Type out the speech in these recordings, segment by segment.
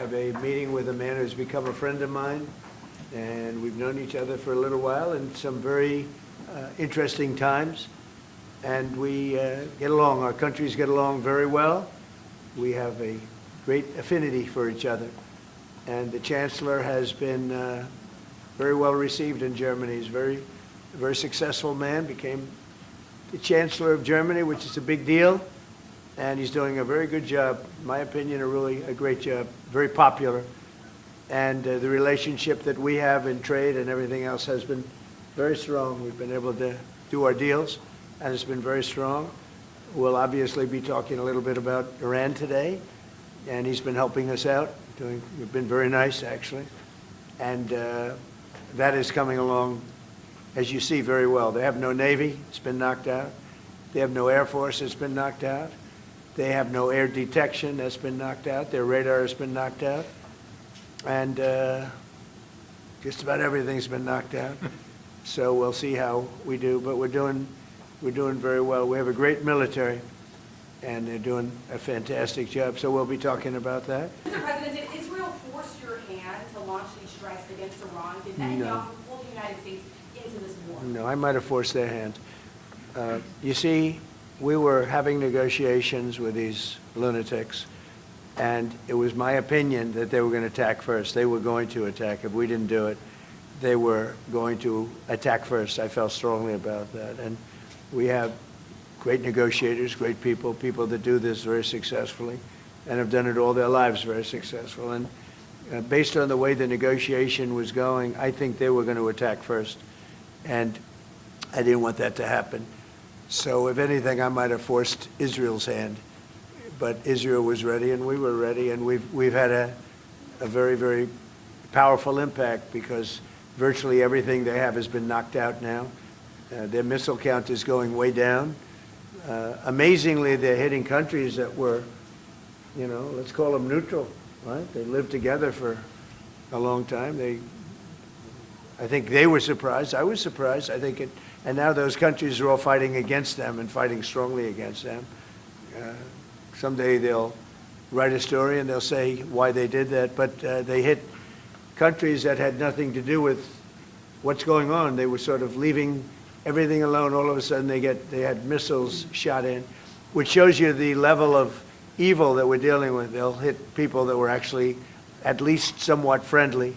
have a meeting with a man who's become a friend of mine, and we've known each other for a little while in some very interesting times, and we get along. Our countries get along very well. We have a great affinity for each other, and the Chancellor has been very well received in Germany. He's a very successful man, became the Chancellor of Germany, which is a big deal. And he's doing a very good job, in my opinion, a great job, very popular. And the relationship that we have in trade and everything else has been very strong. We've been able to do our deals, and it's been very strong. We'll obviously be talking a little bit about Iran today, and he's been helping us out. We've been very nice, actually. And that is coming along, as you see, very well. They have no Navy. It's been knocked out. They have no Air Force. It's been knocked out. They have no air detection. That's been knocked out. Their radar has been knocked out. And just about everything's been knocked out. So we'll see how we do. But we're doing very well. We have a great military, and they're doing a fantastic job. So we'll be talking about that. Mr. President, did Israel force your hand to launch these strikes against Iran? Did Netanyahu pull the United States into this war? No, I might have forced their hand. You see, we were having negotiations with these lunatics, and it was my opinion that they were going to attack first. They were going to attack. If we didn't do it, they were going to attack first. I felt strongly about that. And we have great negotiators, great people that do this very successfully and have done it all their lives very successful. And based on the way the negotiation was going, I think they were going to attack first. And I didn't want that to happen. So if anything, I might have forced Israel's hand. But Israel was ready, and we were ready, and we've had a very, very powerful impact because virtually everything they have has been knocked out now. Their missile count is going way down. Amazingly, they're hitting countries that were, let's call them neutral, right? They lived together for a long time. I think they were surprised. I was surprised. And now those countries are all fighting against them and fighting strongly against them. Someday they'll write a story and they'll say why they did that, but they hit countries that had nothing to do with what's going on. They were sort of leaving everything alone. All of a sudden they had missiles shot in, which shows you the level of evil that we're dealing with. They'll hit people that were actually at least somewhat friendly,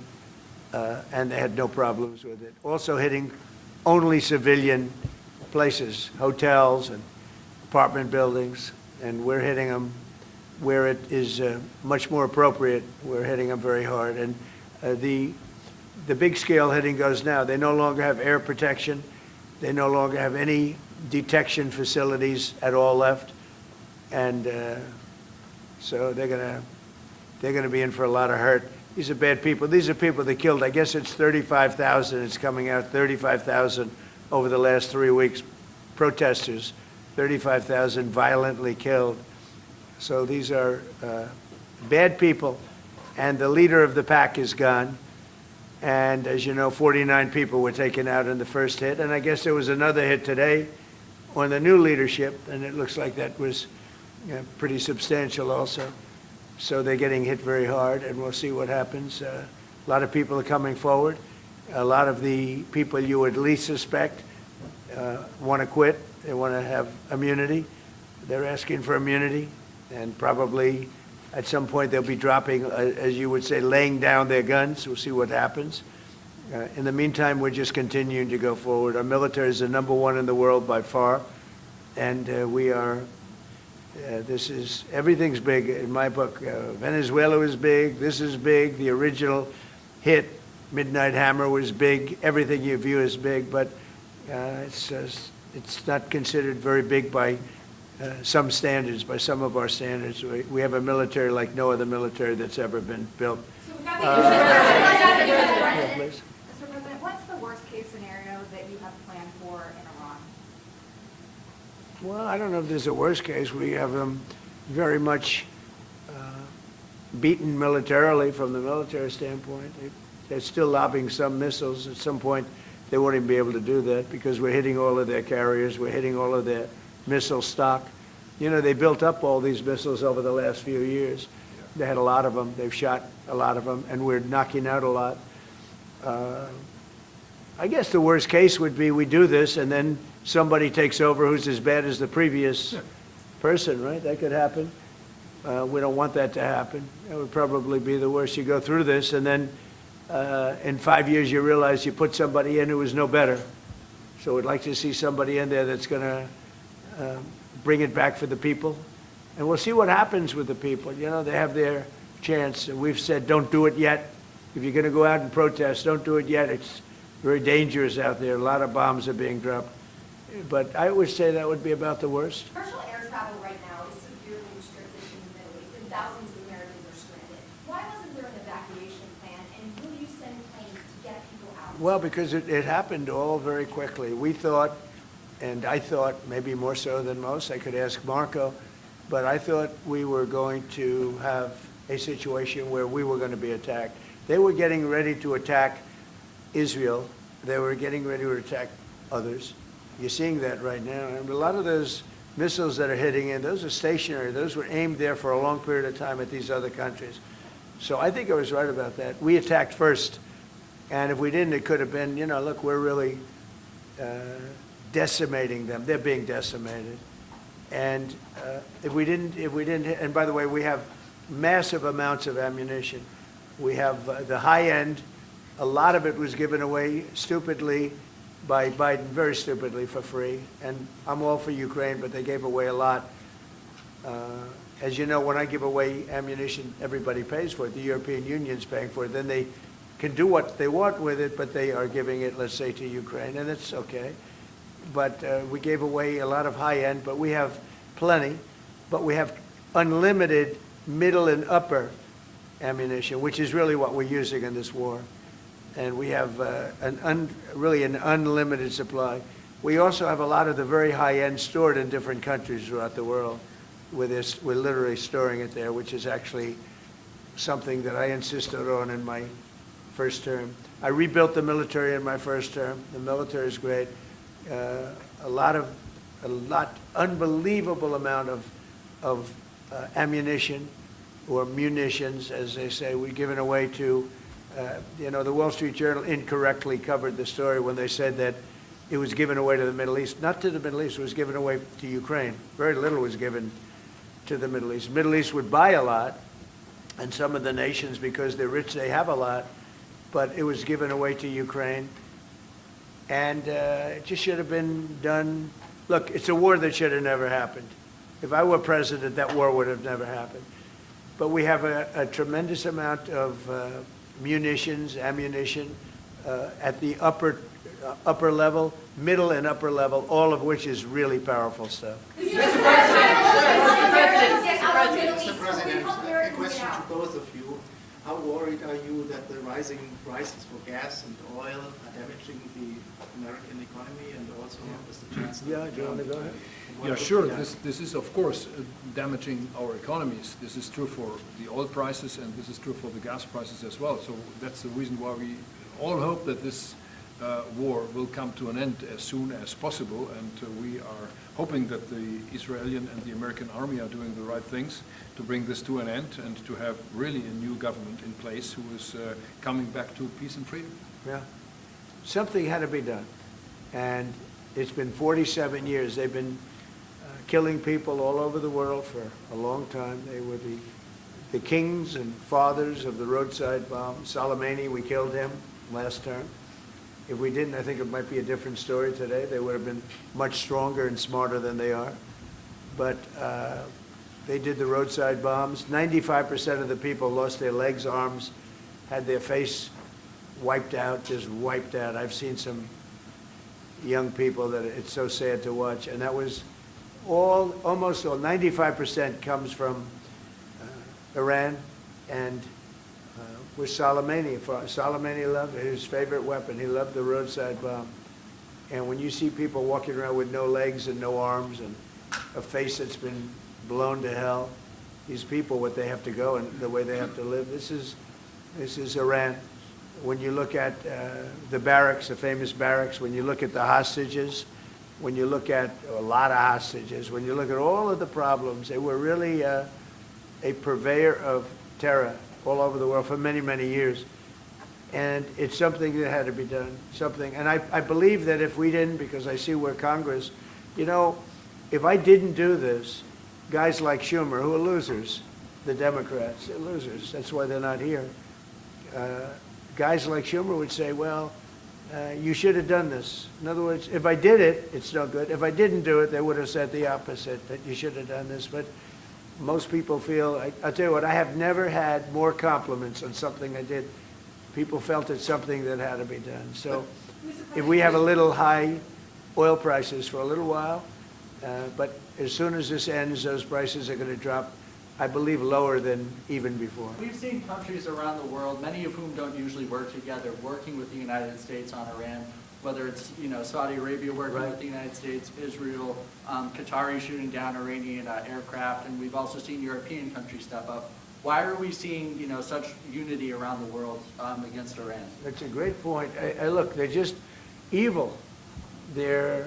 and they had no problems with it. Also hitting only civilian places, hotels and apartment buildings, and we're hitting them where it is much more appropriate. We're hitting them very hard. And the big scale hitting goes now. They no longer have air protection. They no longer have any detection facilities at all left. And so they're gonna be in for a lot of hurt. These are bad people. These are people that killed. I guess it's 35,000. It's coming out 35,000 over the last 3 weeks. Protesters, 35,000 violently killed. So these are bad people. And the leader of the pack is gone. And as you know, 49 people were taken out in the first hit. And I guess there was another hit today on the new leadership. And it looks like that was pretty substantial also. So they're getting hit very hard, and we'll see what happens. A lot of people are coming forward. A lot of the people you would least suspect want to quit. They want to have immunity. They're asking for immunity, and probably at some point they'll be dropping, as you would say, laying down their guns. We'll see what happens. In the meantime, we're just continuing to go forward. Our military is the #1 in the world by far, and we are. Everything's big in my book. Venezuela was big. This is big. The original hit, Midnight Hammer, was big. Everything you view is big, but it's not considered very big by some standards, by some of our standards. We have a military like no other military that's ever been built. Mr. President, what's the worst case scenario that you have planned for in Iran? Well, I don't know if there's a worst case. We have them very much beaten militarily from the military standpoint. They're still lobbing some missiles. At some point, they won't even be able to do that because we're hitting all of their carriers. We're hitting all of their missile stock. They built up all these missiles over the last few years. They had a lot of them. They've shot a lot of them, and we're knocking out a lot. I guess the worst case would be we do this, and then somebody takes over who's as bad as the previous person, right? That could happen. We don't want that to happen. That would probably be the worst. You go through this, and then in 5 years you realize you put somebody in who was no better. So we'd like to see somebody in there that's going to bring it back for the people. And we'll see what happens with the people. You know, they have their chance. And we've said, don't do it yet. If you're going to go out and protest, don't do it yet. It's very dangerous out there. A lot of bombs are being dropped. But I would say that would be about the worst. Commercial air travel right now is severely restricted in the Middle East, and thousands of Americans are stranded. Why wasn't there an evacuation plan, and will you send planes to get people out? Well, because it happened all very quickly. We thought, and I thought maybe more so than most, I could ask Marco, but I thought we were going to have a situation where we were going to be attacked. They were getting ready to attack Israel. They were getting ready to attack others. You're seeing that right now. And a lot of those missiles that are hitting in, those are stationary. Those were aimed there for a long period of time at these other countries. So I think I was right about that. We attacked first. And if we didn't, it could have been, you know, look, we're really decimating them. They're being decimated. And if we didn't, and by the way, we have massive amounts of ammunition. We have the high end. A lot of it was given away stupidly by Biden, very stupidly, for free. And I'm all for Ukraine, but they gave away a lot. As you know, when I give away ammunition, everybody pays for it. The European Union's paying for it. Then they can do what they want with it, but they are giving it, let's say, to Ukraine, and it's okay. But we gave away a lot of high-end, but we have plenty. But we have unlimited middle and upper ammunition, which is really what we're using in this war. And we have really an unlimited supply. We also have a lot of the very high-end stored in different countries throughout the world. We're literally storing it there, which is actually something that I insisted on in my first term. I rebuilt the military in my first term. The military is great. Unbelievable amount of ammunition, or munitions, as they say, we've given away to. You know, the Wall Street Journal incorrectly covered the story when they said that it was given away to the Middle East. Not to the Middle East, it was given away to Ukraine. Very little was given to the Middle East. Middle East would buy a lot, and some of the nations, because they're rich, they have a lot, but it was given away to Ukraine. And it just should have been done. Look, it's a war that should have never happened. If I were president, that war would have never happened. But we have a tremendous amount of munitions, ammunition at the upper level, middle and upper level, all of which is really powerful stuff. Mr. President, a question to both of you. How worried are you that the rising prices for gas and oil are damaging the American economy, and also Mr. Chancellor? Yeah, do you want to go ahead? Yeah, sure. This is, of course, damaging our economies. This is true for the oil prices, and this is true for the gas prices as well. So that's the reason why we all hope that this war will come to an end as soon as possible. And we are hoping that the Israeli and the American army are doing the right things to bring this to an end and to have really a new government in place who is coming back to peace and freedom. Yeah. Something had to be done. And it's been 47 years. They've been killing people all over the world for a long time. They were the kings and fathers of the roadside bomb. Soleimani, we killed him last term. If we didn't, I think it might be a different story today. They would have been much stronger and smarter than they are. But they did the roadside bombs. 95% of the people lost their legs, arms, had their face wiped out, just wiped out. I've seen some young people that it's so sad to watch. And that was almost all, 95% comes from Iran, and with Soleimani. Soleimani loved his favorite weapon. He loved the roadside bomb. And when you see people walking around with no legs and no arms and a face that's been blown to hell, these people, what they have to go and the way they have to live, this is Iran. When you look at the barracks, the famous barracks, when you look at the hostages, when you look at a lot of hostages, when you look at all of the problems, they were really a purveyor of terror all over the world for many, many years. And it's something that had to be done, something. And I believe that if we didn't, because I see where Congress, you know, if I didn't do this, guys like Schumer, who are losers, the Democrats, they're losers. That's why they're not here. Guys like Schumer would say, well, you should have done this. In other words, if I did it, it's no good. If I didn't do it, they would have said the opposite, that you should have done this. But most people feel, I'll tell you what, I have never had more compliments on something I did. People felt it's something that had to be done. So if we have a little high oil prices for a little while, but as soon as this ends, those prices are going to drop, I believe, lower than even before. We've seen countries around the world, many of whom don't usually work together, working with the United States on Iran, whether it's, you know, Saudi Arabia working Right. with the United States, Israel, Qatari shooting down Iranian aircraft, and we've also seen European countries step up. Why are we seeing, you know, such unity around the world against Iran? That's a great point. Look, they're just evil. They're,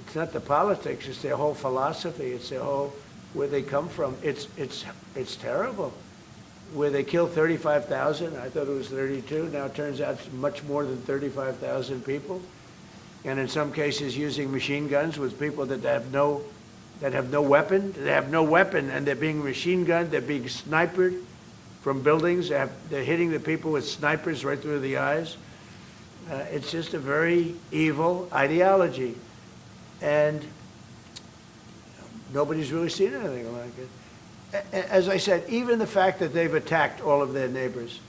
it's not the politics, it's their whole philosophy, it's their whole, where they come from. It's terrible. Where they killed 35,000, I thought it was 32, now it turns out it's much more than 35,000 people. And in some cases using machine guns with people that have no weapon. They have no weapon, and they're being machine gunned, they're being sniped from buildings, they're hitting the people with snipers right through the eyes. It's just a very evil ideology. And nobody's really seen anything like it. As I said, even the fact that they've attacked all of their neighbors,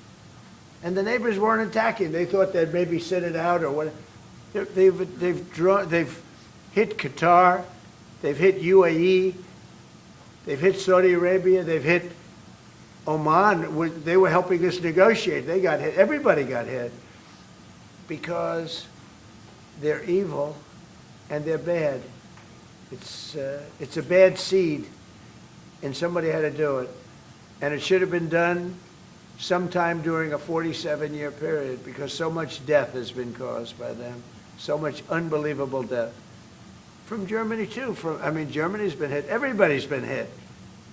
and the neighbors weren't attacking. They thought they'd maybe sit it out or what. They've hit Qatar, they've hit UAE, they've hit Saudi Arabia, they've hit Oman. They were helping us negotiate. They got hit. Everybody got hit because they're evil and they're bad. It's a bad seed, and somebody had to do it. And it should have been done sometime during a 47-year period because so much death has been caused by them, so much unbelievable death. From Germany, too. Germany's been hit. Everybody's been hit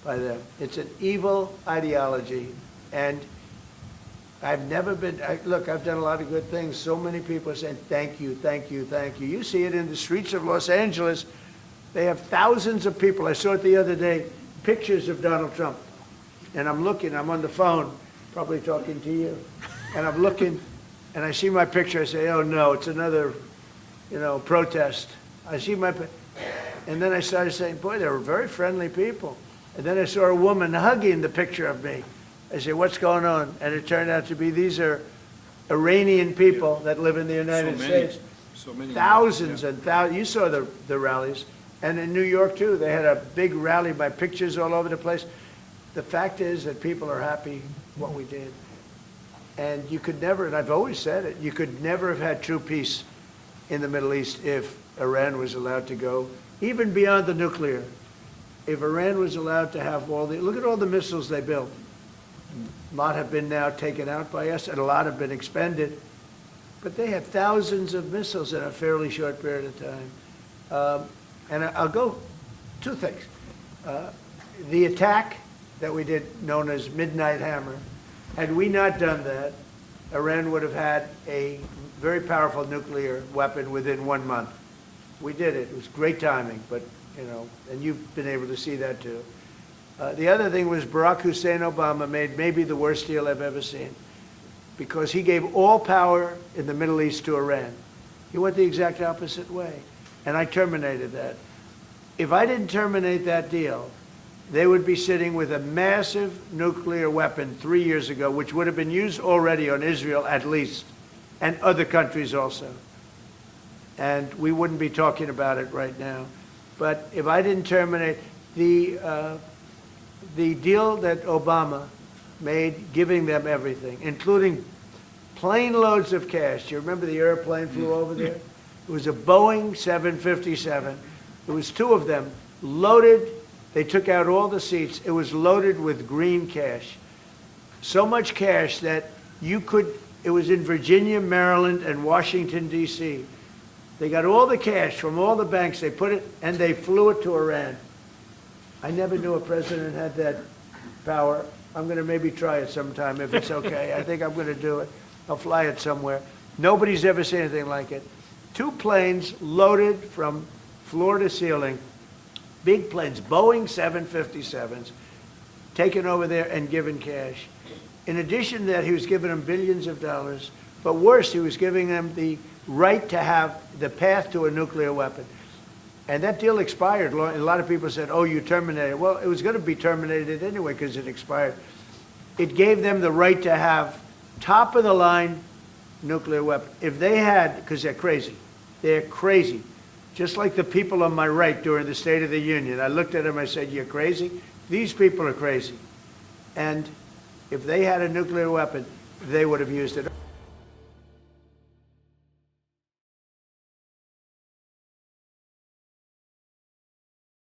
by them. It's an evil ideology, and I've never been, look, I've done a lot of good things. So many people are saying, thank you, thank you, thank you. You see it in the streets of Los Angeles. They have thousands of people. I saw it the other day, pictures of Donald Trump. And I'm looking, I'm on the phone, probably talking to you. And I'm looking, and I see my picture. I say, oh, no, it's another, protest. I see my, and then I started saying, boy, they were very friendly people. And then I saw a woman hugging the picture of me. I said, what's going on? And it turned out to be these are Iranian people that live in the United States. So many. Thousands and thousands. You saw the rallies. And in New York, too, they had a big rally by pictures all over the place. The fact is that people are happy what we did. And you could never, and I've always said it, you could never have had true peace in the Middle East if Iran was allowed to go, even beyond the nuclear. If Iran was allowed to have look at all the missiles they built. A lot have been now taken out by us, and a lot have been expended. But they have thousands of missiles in a fairly short period of time. And I'll go two things. The attack that we did, known as Midnight Hammer, had we not done that, Iran would have had a very powerful nuclear weapon within 1 month. We did it. It was great timing, but, and you've been able to see that too. The other thing was Barack Hussein Obama made maybe the worst deal I've ever seen because he gave all power in the Middle East to Iran. He went the exact opposite way, and I terminated that. If I didn't terminate that deal, they would be sitting with a massive nuclear weapon 3 years ago, which would have been used already on Israel at least, and other countries also. And we wouldn't be talking about it right now. But if I didn't terminate the deal that Obama made, giving them everything, including plane loads of cash. Do you remember the airplane flew over there? It was a Boeing 757. It was two of them, loaded. They took out all the seats. It was loaded with green cash. So much cash that it was in Virginia, Maryland, and Washington, D.C. They got all the cash from all the banks. They put it, and they flew it to Iran. I never knew a president had that power. I'm going to maybe try it sometime if it's okay. I think I'm going to do it. I'll fly it somewhere. Nobody's ever seen anything like it. 2 planes loaded from floor to ceiling, big planes, Boeing 757s, taken over there and given cash. In addition to that, he was giving them billions of dollars. But worse, he was giving them the right to have the path to a nuclear weapon. And that deal expired. A lot of people said, oh, you terminated it. Well, it was going to be terminated anyway because it expired. It gave them the right to have top-of-the-line nuclear weapon. If they had, because they're crazy, just like the people on my right during the State of the Union. I looked at them, I said, you're crazy? These people are crazy. And if they had a nuclear weapon, they would have used it.